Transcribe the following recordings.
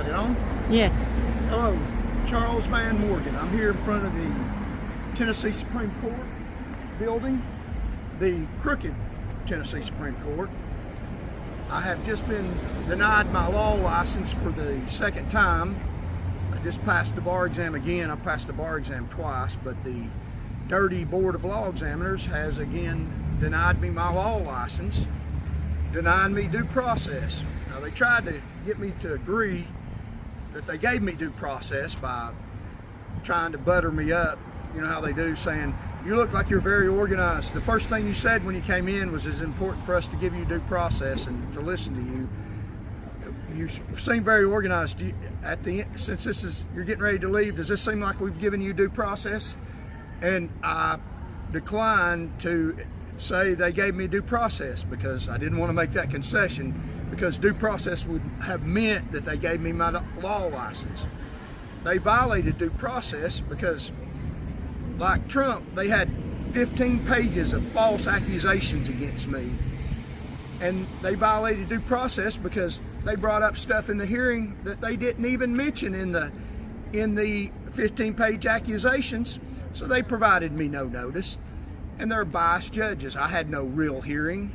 Got it on? Yes. Hello, Charles Van Morgan. I'm here in front of the Tennessee Supreme Court building, the crooked Tennessee Supreme Court. I have just been denied my law license for the second time. I just passed the bar exam again. I passed the bar exam twice, but the dirty Board of Law Examiners has again denied me my law license, denying me due process. Now, they tried to get me to agree that they gave me due process by trying to butter me up. You know how they do, saying, you look like you're very organized. The first thing you said when you came in was it's important for us to give you due process and to listen to you. You seem very organized. At the end, since you're getting ready to leave, does this seem like we've given you due process? And I declined to say they gave me due process because I didn't want to make that concession, because due process would have meant that they gave me my law license. They violated due process because, like Trump, they had 15 pages of false accusations against me. And they violated due process because they brought up stuff in the hearing that they didn't even mention in the 15-page accusations. So they provided me no notice. And they're biased judges. I had no real hearing.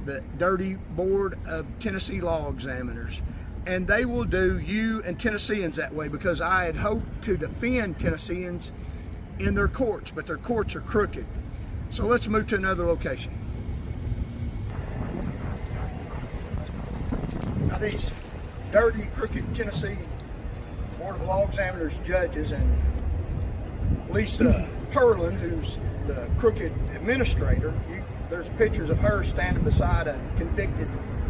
The dirty Board of Tennessee Law Examiners. And they will do you and Tennesseans that way, because I had hoped to defend Tennesseans in their courts, but their courts are crooked. So let's move to another location. Now, these dirty, crooked Tennessee Board of Law Examiners judges, and Lisa Perlin, who's the crooked administrator, there's pictures of her standing beside a convicted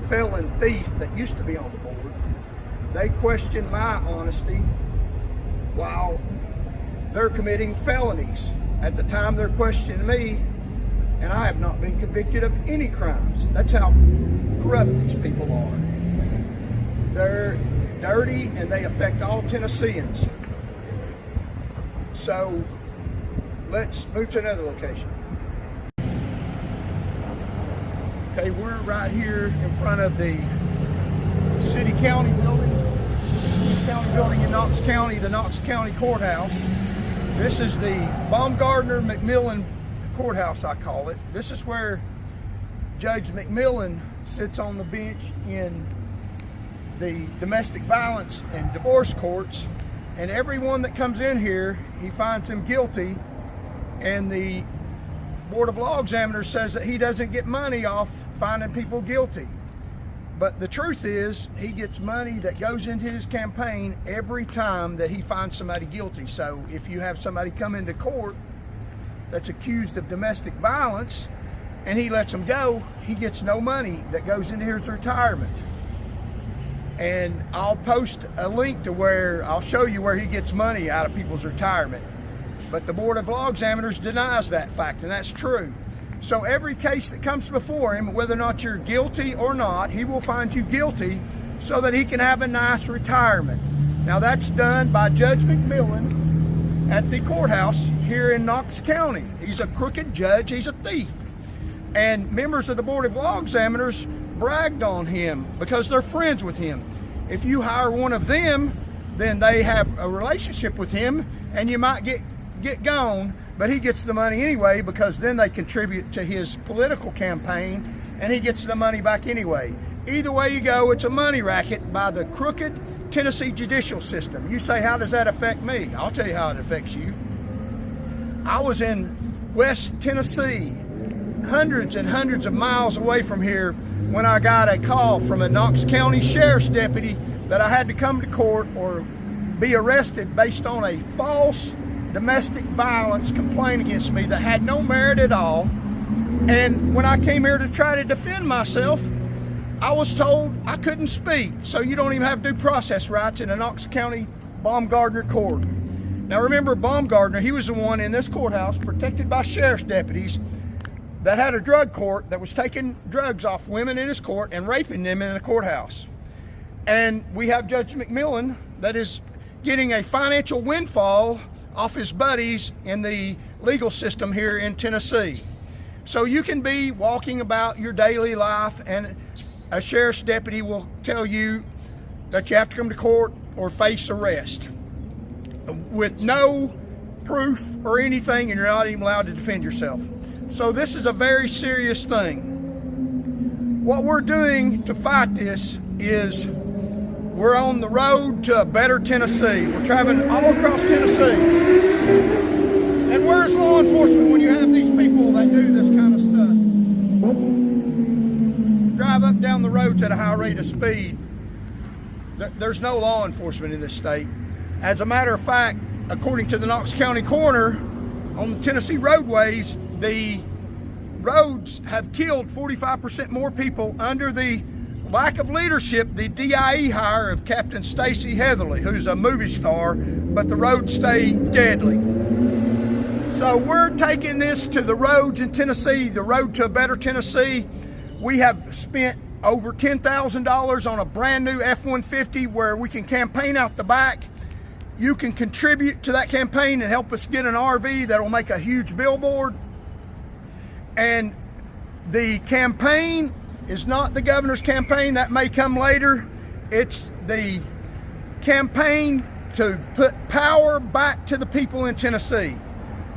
felon thief that used to be on the board. They question my honesty while they're committing felonies. At the time they're questioning me, and I have not been convicted of any crimes. That's how corrupt these people are. They're dirty and they affect all Tennesseans. So let's move to another location. Okay, we're right here in front of the City County building, in Knox County, the Knox County Courthouse. This is the Baumgardner-McMillan Courthouse, I call it. This is where Judge McMillan sits on the bench in the domestic violence and divorce courts, and everyone that comes in here, he finds them guilty, and the Board of Law Examiners says that he doesn't get money off finding people guilty. But the truth is, he gets money that goes into his campaign every time that he finds somebody guilty. So if you have somebody come into court that's accused of domestic violence and he lets them go, he gets no money that goes into his retirement. And I'll post a link to where I'll show you where he gets money out of people's retirement. But the Board of Law Examiners denies that fact, and that's true. So every case that comes before him, whether or not you're guilty or not, he will find you guilty so that he can have a nice retirement. Now, that's done by Judge McMillan at the courthouse here in Knox County. He's a crooked judge, he's a thief. And members of the Board of Law Examiners bragged on him because they're friends with him. If you hire one of them, then they have a relationship with him and you might get gone, but he gets the money anyway, because then they contribute to his political campaign and he gets the money back anyway. Either way you go, it's a money racket by the crooked Tennessee judicial system. You say, how does that affect me? I'll tell you how it affects you. I was in West Tennessee, hundreds and hundreds of miles away from here, when I got a call from a Knox County Sheriff's deputy that I had to come to court or be arrested based on a false domestic violence complaint against me that had no merit at all. And when I came here to try to defend myself, I was told I couldn't speak. So you don't even have due process rights in a Knox County Baumgardner court. Now remember, Baumgardner, he was the one in this courthouse protected by sheriff's deputies that had a drug court that was taking drugs off women in his court and raping them in the courthouse. And we have Judge McMillan that is getting a financial windfall off his buddies in the legal system here in Tennessee. So you can be walking about your daily life and a sheriff's deputy will tell you that you have to come to court or face arrest with no proof or anything, and you're not even allowed to defend yourself. So this is a very serious thing. What we're doing to fight this is we're on the road to a better Tennessee. We're traveling all across Tennessee. And where's law enforcement when you have these people that do this kind of stuff? Drive up down the roads at a high rate of speed. There's no law enforcement in this state. As a matter of fact, according to the Knox County coroner, on the Tennessee roadways, the roads have killed 45% more people under the lack of leadership, the DIE hire of Captain Stacy Heatherly, who's a movie star, but the roads stay deadly. So we're taking this to the roads in Tennessee, the road to a better Tennessee. We have spent over $10,000 on a brand new F-150 where we can campaign out the back. You can contribute to that campaign and help us get an RV that'll make a huge billboard. And the campaign is not the governor's campaign, that may come later. It's the campaign to put power back to the people in Tennessee.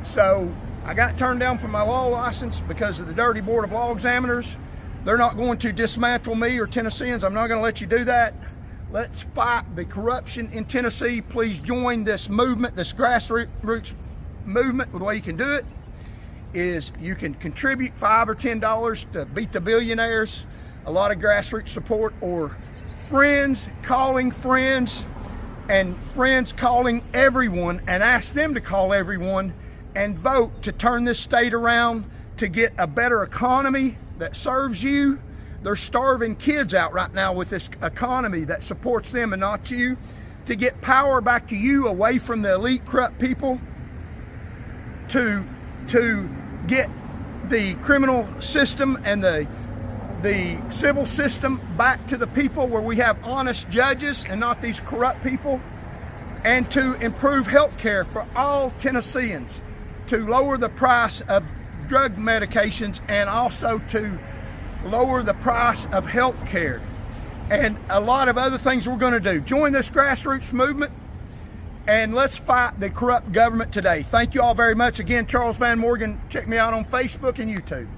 So I got turned down from my law license because of the dirty Board of Law Examiners. They're not going to dismantle me or Tennesseans. I'm not going to let you do that. Let's fight the corruption in Tennessee. Please join this movement, this grassroots movement. The way you can do it is you can contribute $5 or $10 to beat the billionaires, a lot of grassroots support, or friends calling friends and friends calling everyone and ask them to call everyone and vote to turn this state around to get a better economy that serves you. They're starving kids out right now with this economy that supports them and not you. To get power back to you, away from the elite corrupt people, to get the criminal system and the civil system back to the people where we have honest judges and not these corrupt people, and to improve health care for all Tennesseans, to lower the price of drug medications and also to lower the price of health care, and a lot of other things we're going to do. Join this grassroots movement and let's fight the corrupt government today. Thank you all very much. Again, Charles Van Morgan. Check me out on Facebook and YouTube.